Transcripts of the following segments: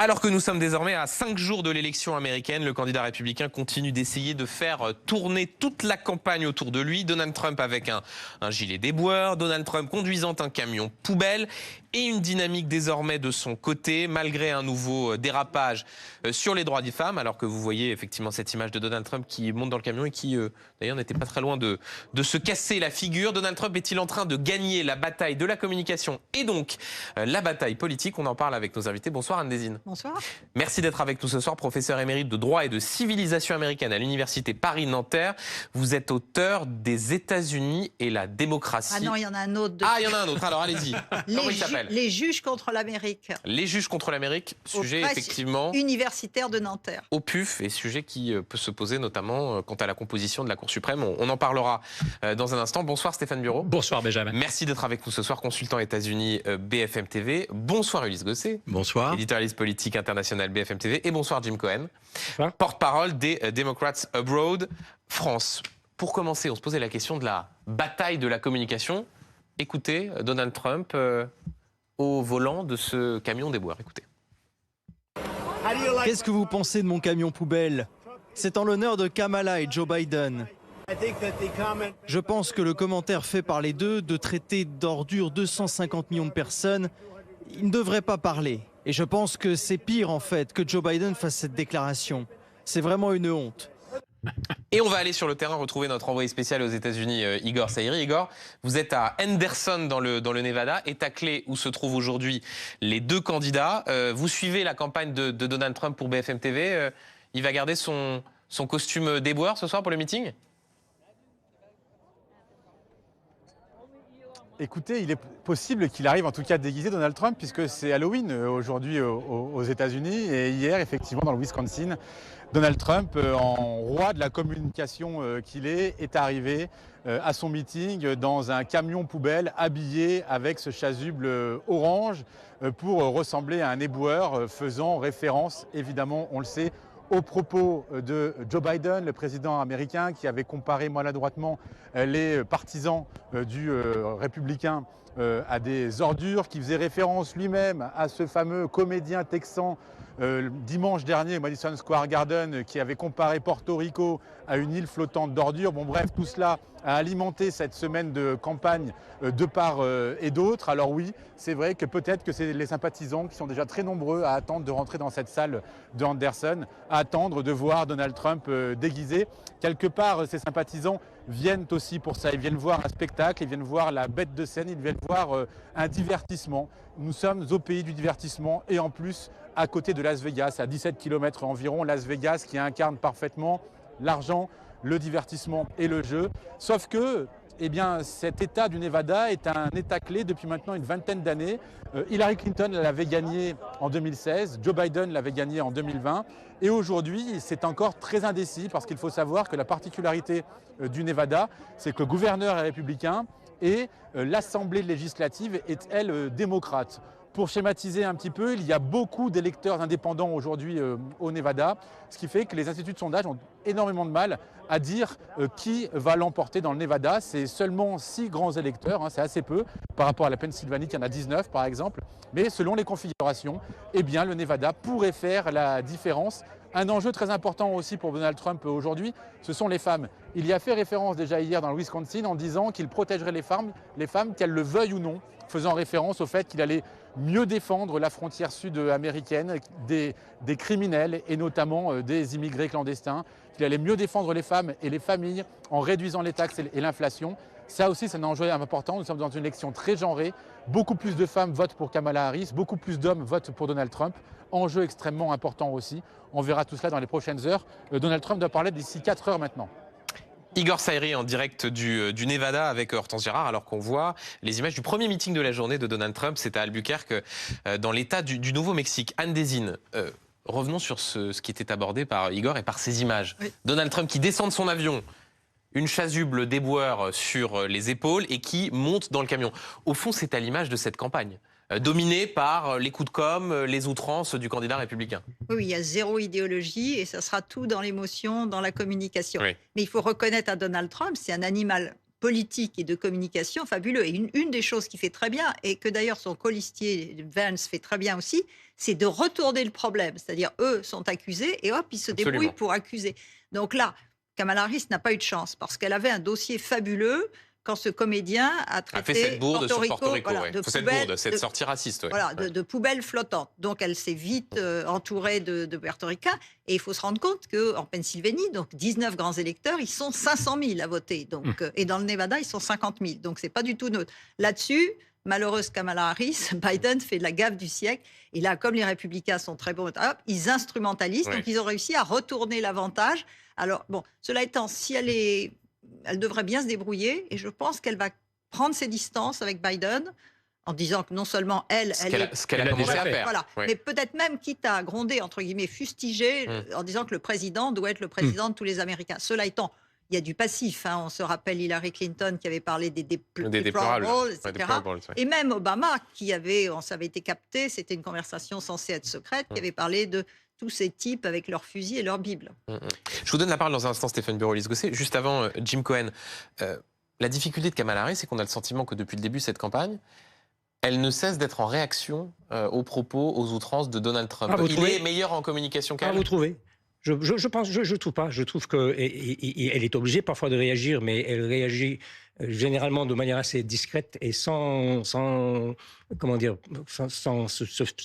Alors que nous sommes désormais à 5 jours de l'élection américaine, le candidat républicain continue d'essayer de faire tourner toute la campagne autour de lui. Donald Trump avec un gilet déboueur, Donald Trump conduisant un camion poubelle et une dynamique désormais de son côté, malgré un nouveau dérapage sur les droits des femmes. Alors que vous voyez effectivement cette image de Donald Trump qui monte dans le camion et qui d'ailleurs n'était pas très loin de se casser la figure. Donald Trump est-il en train de gagner la bataille de la communication et donc la bataille politique? On en parle avec nos invités. Bonsoir Anne Désine. Bonsoir. Merci d'être avec nous ce soir, professeur émérite de droit et de civilisation américaine à l'université Paris-Nanterre. Vous êtes auteur des États-Unis et la démocratie. Ah non, il y en a un autre. Ah, il y en a un autre, alors allez-y. Comment il s'appelle? Les juges contre l'Amérique. Les juges contre l'Amérique, sujet effectivement universitaire de Nanterre. Au PUF, et sujet qui peut se poser notamment quant à la composition de la Cour suprême. On en parlera dans un instant. Bonsoir Stéphane Bureau. Bonsoir Benjamin. Merci d'être avec nous ce soir, consultant États-Unis BFM TV. Bonsoir Ulysse Gosset. Bonsoir. Éditorialiste politique international BFM TV. Et bonsoir Jim Cohen, porte-parole des Democrats Abroad France. Pour commencer, on se posait la question de la bataille de la communication. Écoutez Donald Trump au volant de ce camion déboueur. Écoutez. Qu'est-ce que vous pensez de mon camion poubelle? C'est en l'honneur de Kamala et Joe Biden. Je pense que le commentaire fait par les deux de traiter d'ordures 250 millions de personnes, il ne devrait pas parler. Et je pense que c'est pire en fait que Joe Biden fasse cette déclaration. C'est vraiment une honte. Et on va aller sur le terrain retrouver notre envoyé spécial aux États-Unis, Igor Saïri. Igor, vous êtes à Henderson dans le Nevada, État-clé où se trouvent aujourd'hui les deux candidats. Vous suivez la campagne de Donald Trump pour BFM TV. Il va garder son costume déboueur ce soir pour le meeting? Écoutez, il est possible qu'il arrive en tout cas déguisé Donald Trump puisque c'est Halloween aujourd'hui aux États-Unis et hier effectivement dans le Wisconsin, Donald Trump, en roi de la communication qu'il est arrivé à son meeting dans un camion poubelle habillé avec ce chasuble orange pour ressembler à un éboueur faisant référence évidemment, on le sait, aux propos de Joe Biden, le président américain, qui avait comparé maladroitement les partisans du républicain à des ordures, qui faisait référence lui-même à ce fameux comédien texan dimanche dernier au Madison Square Garden, qui avait comparé Porto Rico à une île flottante d'ordures. Bon bref, tout cela a alimenté cette semaine de campagne de part et d'autre. Alors oui, c'est vrai que peut-être que c'est les sympathisants qui sont déjà très nombreux à attendre de rentrer dans cette salle de Henderson, à attendre de voir Donald Trump déguisé. Quelque part, ces sympathisants viennent aussi pour ça. Ils viennent voir un spectacle, ils viennent voir la bête de scène, ils viennent voir un divertissement. Nous sommes au pays du divertissement et en plus à côté de Las Vegas, à 17 km environ. Las Vegas qui incarne parfaitement l'argent, le divertissement et le jeu. Sauf que eh bien, cet État du Nevada est un État clé depuis maintenant une vingtaine d'années. Hillary Clinton l'avait gagné en 2016, Joe Biden l'avait gagné en 2020. Et aujourd'hui, c'est encore très indécis parce qu'il faut savoir que la particularité du Nevada, c'est que le gouverneur est républicain et l'Assemblée législative est, elle, démocrate. Pour schématiser un petit peu, il y a beaucoup d'électeurs indépendants aujourd'hui au Nevada, ce qui fait que les instituts de sondage ont énormément de mal à dire qui va l'emporter dans le Nevada. C'est seulement 6 grands électeurs, hein, c'est assez peu par rapport à la Pennsylvanie qui en a 19 par exemple. Mais selon les configurations, eh bien, le Nevada pourrait faire la différence. Un enjeu très important aussi pour Donald Trump aujourd'hui, ce sont les femmes. Il y a fait référence déjà hier dans le Wisconsin en disant qu'il protégerait les femmes qu'elles le veuillent ou non, faisant référence au fait qu'il allait mieux défendre la frontière sud américaine des criminels et notamment des immigrés clandestins, qu'il allait mieux défendre les femmes et les familles en réduisant les taxes et l'inflation. Ça aussi, c'est un enjeu important. Nous sommes dans une élection très genrée. Beaucoup plus de femmes votent pour Kamala Harris, beaucoup plus d'hommes votent pour Donald Trump. Enjeu extrêmement important aussi. On verra tout cela dans les prochaines heures. Donald Trump doit parler d'ici 4 heures maintenant. Igor Saïri en direct du Nevada avec Hortense Gérard, alors qu'on voit les images du premier meeting de la journée de Donald Trump. C'est à Albuquerque, dans l'état du Nouveau-Mexique. Anne Désine, revenons sur ce qui était abordé par Igor et par ces images. Oui. Donald Trump qui descend de son avion, une chasuble déboueur sur les épaules et qui monte dans le camion. Au fond, c'est à l'image de cette campagne, dominée par les coups de com', les outrances du candidat républicain. Oui, il y a zéro idéologie et ça sera tout dans l'émotion, dans la communication. Oui. Mais il faut reconnaître à Donald Trump, c'est un animal politique et de communication fabuleux. Et une des choses qu'il fait très bien, et que d'ailleurs son colistier Vance fait très bien aussi, c'est de retourner le problème. C'est-à-dire, eux sont accusés et hop, ils se Absolument. débrouillent pour accuser. Donc là, Kamala Harris n'a pas eu de chance parce qu'elle avait un dossier fabuleux quand ce comédien a A traité fait cette bourde sur Porto Rico, voilà, ouais. de Cette poubelle, bourde, cette sortie raciste. Ouais. voilà, Ouais. de poubelles flottantes. Donc, elle s'est vite entourée de Puerto-Ricains. Et il faut se rendre compte qu'en Pennsylvanie, donc 19 grands électeurs, ils sont 500 000 à voter. Donc, et dans le Nevada, ils sont 50 000. Donc, c'est pas du tout neutre. Là-dessus, malheureuse Kamala Harris, Biden fait de la gaffe du siècle. Et là, comme les républicains sont très bons, hop, ils instrumentalisent. Ouais. Donc, ils ont réussi à retourner l'avantage. Alors, bon, cela étant, si elle devrait bien se débrouiller. Et je pense qu'elle va prendre ses distances avec Biden en disant que non seulement elle Ce est... qu'elle a commencé à faire. Voilà. Ouais. Mais peut-être même quitte à gronder, entre guillemets, fustiger, en disant que le président doit être le président de tous les Américains. Cela étant, il y a du passif. Hein. On se rappelle Hillary Clinton qui avait parlé des déplorables, etc. ouais, déplorables, ouais. Et même Obama, ça avait été capté, c'était une conversation censée être secrète, qui avait parlé de tous ces types avec leurs fusils et leurs bibles. Je vous donne la parole dans un instant, Stéphane Bureau-Lys-Gosset. Juste avant, Jim Cohen. La difficulté de Kamala Harris, c'est qu'on a le sentiment que depuis le début de cette campagne, elle ne cesse d'être en réaction aux propos, aux outrances de Donald Trump. Il est meilleur en communication qu'elle. Vous trouvez? Je trouve pas. Je trouve qu'elle est obligée parfois de réagir, mais elle réagit généralement de manière assez discrète et sans se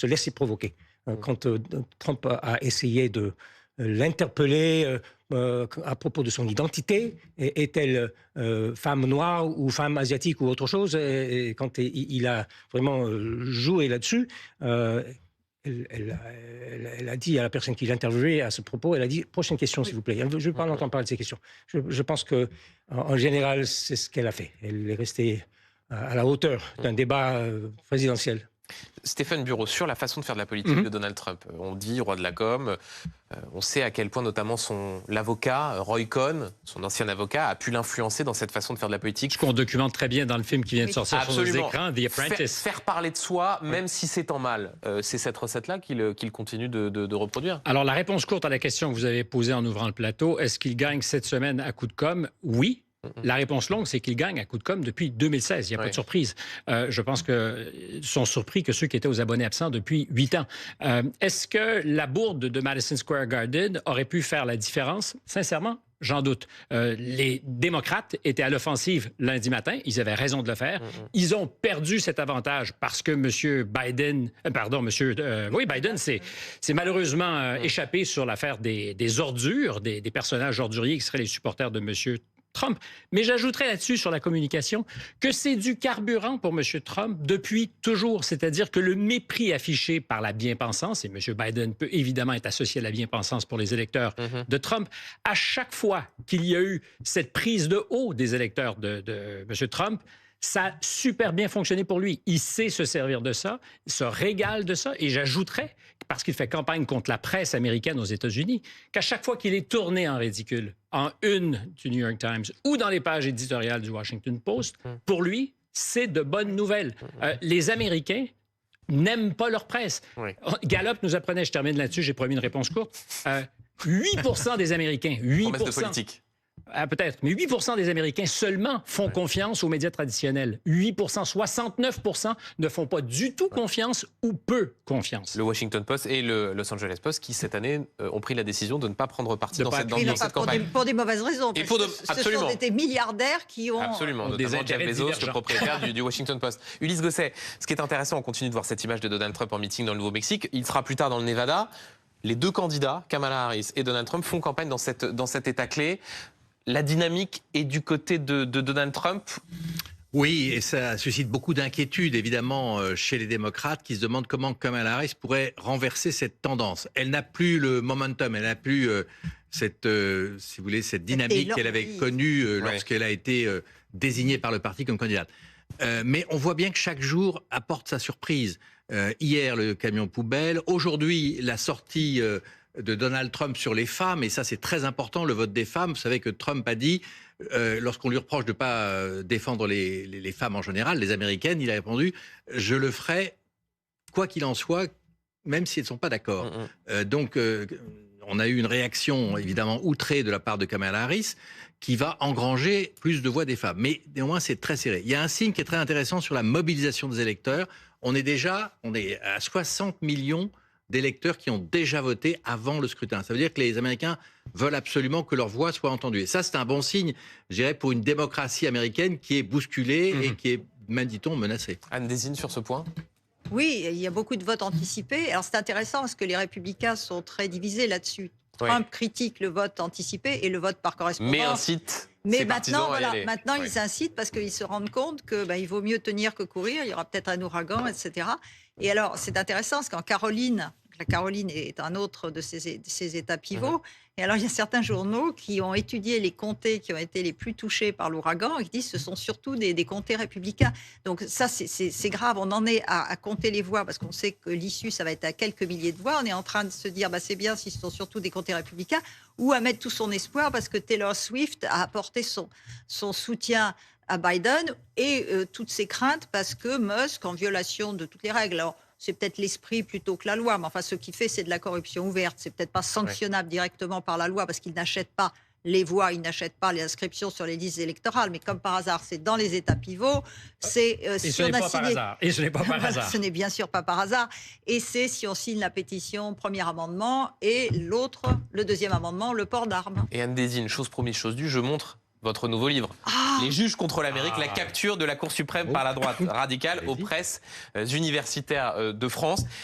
laisser provoquer. Quand Trump a essayé de l'interpeller à propos de son identité, est-elle femme noire ou femme asiatique ou autre chose, et quand il a vraiment joué là-dessus, elle a dit à la personne qui l'interviewait à ce propos, elle a dit « Prochaine question, s'il vous plaît ». Je ne veux pas entendre parler de ces questions. Je pense qu'en général, c'est ce qu'elle a fait. Elle est restée à la hauteur d'un débat présidentiel. Stéphane Bureau, sur la façon de faire de la politique de Donald Trump, on dit roi de la com, on sait à quel point notamment l'avocat, Roy Cohn, son ancien avocat, a pu l'influencer dans cette façon de faire de la politique. Ce qu'on documente très bien dans le film qui vient de sortir sur nos écrans, The Apprentice. Faire parler de soi, même si c'est en mal, c'est cette recette-là qu'il continue de reproduire. Alors la réponse courte à la question que vous avez posée en ouvrant le plateau, est-ce qu'il gagne cette semaine à coup de com'? Oui. La réponse longue, c'est qu'il gagne à coup de com' depuis 2016. Il n'y a pas de surprise. Je pense que sont surpris que ceux qui étaient aux abonnés absents depuis 8 ans. Est-ce que la bourde de Madison Square Garden aurait pu faire la différence? Sincèrement, j'en doute. Les démocrates étaient à l'offensive lundi matin. Ils avaient raison de le faire. Ils ont perdu cet avantage parce que M. Biden... Biden s'est malheureusement échappé sur l'affaire des ordures, des personnages orduriers qui seraient les supporters de M. Trump. Mais j'ajouterais là-dessus, sur la communication, que c'est du carburant pour M. Trump depuis toujours. C'est-à-dire que le mépris affiché par la bien-pensance, et M. Biden peut évidemment être associé à la bien-pensance pour les électeurs de Trump, à chaque fois qu'il y a eu cette prise de haut des électeurs de M. Trump, ça a super bien fonctionné pour lui. Il sait se servir de ça, se régale de ça. Et j'ajouterais, parce qu'il fait campagne contre la presse américaine aux États-Unis, qu'à chaque fois qu'il est tourné en ridicule, en une du New York Times ou dans les pages éditoriales du Washington Post, pour lui, c'est de bonnes nouvelles. Les Américains n'aiment pas leur presse. Oui. Gallup nous apprenait, je termine là-dessus, j'ai promis une réponse courte, 8% des Américains, 8%... Promesse de politique. Peut-être, mais 8% des Américains seulement font confiance aux médias traditionnels. 8%, 69% ne font pas du tout confiance ou peu confiance. Le Washington Post et le Los Angeles Post qui, cette année, ont pris la décision de ne pas prendre parti dans cette campagne. Pour des mauvaises raisons. Et ce sont des milliardaires qui ont... Absolument, notamment Jeff Bezos, le propriétaire du Washington Post. Ulysse Gosset, ce qui est intéressant, on continue de voir cette image de Donald Trump en meeting dans le Nouveau-Mexique. Il sera plus tard dans le Nevada. Les deux candidats, Kamala Harris et Donald Trump, font campagne dans cet État clé. La dynamique est du côté de Donald Trump. Oui, et ça suscite beaucoup d'inquiétudes, évidemment, chez les démocrates qui se demandent comment Kamala Harris pourrait renverser cette tendance. Elle n'a plus le momentum, elle n'a plus cette dynamique qu'elle avait connue lorsqu'elle a été désignée par le parti comme candidate. Mais on voit bien que chaque jour apporte sa surprise. Hier, le camion poubelle. Aujourd'hui, la sortie... de Donald Trump sur les femmes, et ça c'est très important, le vote des femmes. Vous savez que Trump a dit, lorsqu'on lui reproche de ne pas défendre les femmes en général, les américaines, il a répondu « je le ferai quoi qu'il en soit, même si elles ne sont pas d'accord ». Donc on a eu une réaction évidemment outrée de la part de Kamala Harris, qui va engranger plus de voix des femmes. Mais néanmoins, c'est très serré. Il y a un signe qui est très intéressant sur la mobilisation des électeurs. On est à 60 millions d'électeurs qui ont déjà voté avant le scrutin. Ça veut dire que les Américains veulent absolument que leur voix soit entendue. Et ça, c'est un bon signe, je dirais, pour une démocratie américaine qui est bousculée et qui est, même dit-on, menacée. Anne Désine sur ce point. Oui, il y a beaucoup de votes anticipés. Alors c'est intéressant parce que les républicains sont très divisés là-dessus. Trump critique le vote anticipé et le vote par correspondance. Mais incite. Mais maintenant ils incitent parce qu'ils se rendent compte qu'il vaut mieux tenir que courir. Il y aura peut-être un ouragan, etc. Et alors, c'est intéressant parce qu'en Caroline, la Caroline est un autre de ces États pivots. Et alors, il y a certains journaux qui ont étudié les comtés qui ont été les plus touchés par l'ouragan et qui disent que ce sont surtout des comtés républicains. Donc ça, c'est grave. On en est à compter les voix parce qu'on sait que l'issue, ça va être à quelques milliers de voix. On est en train de se dire, c'est bien si ce sont surtout des comtés républicains, ou à mettre tout son espoir parce que Taylor Swift a apporté son soutien à Biden et toutes ses craintes parce que Musk, en violation de toutes les règles, alors c'est peut-être l'esprit plutôt que la loi, mais enfin ce qu'il fait c'est de la corruption ouverte, c'est peut-être pas sanctionnable directement par la loi parce qu'il n'achète pas les voix, il n'achète pas les inscriptions sur les listes électorales, mais comme par hasard c'est dans les États pivots, c'est ce n'est pas par hasard. Et ce n'est pas par hasard. Ce n'est bien sûr pas par hasard, et c'est si on signe la pétition, premier amendement, et l'autre, le deuxième amendement, le port d'armes. Et Anne Désine, chose promise, chose due, je montre votre nouveau livre. Les juges contre l'Amérique, la capture de la Cour suprême par la droite radicale aux presses universitaires de France.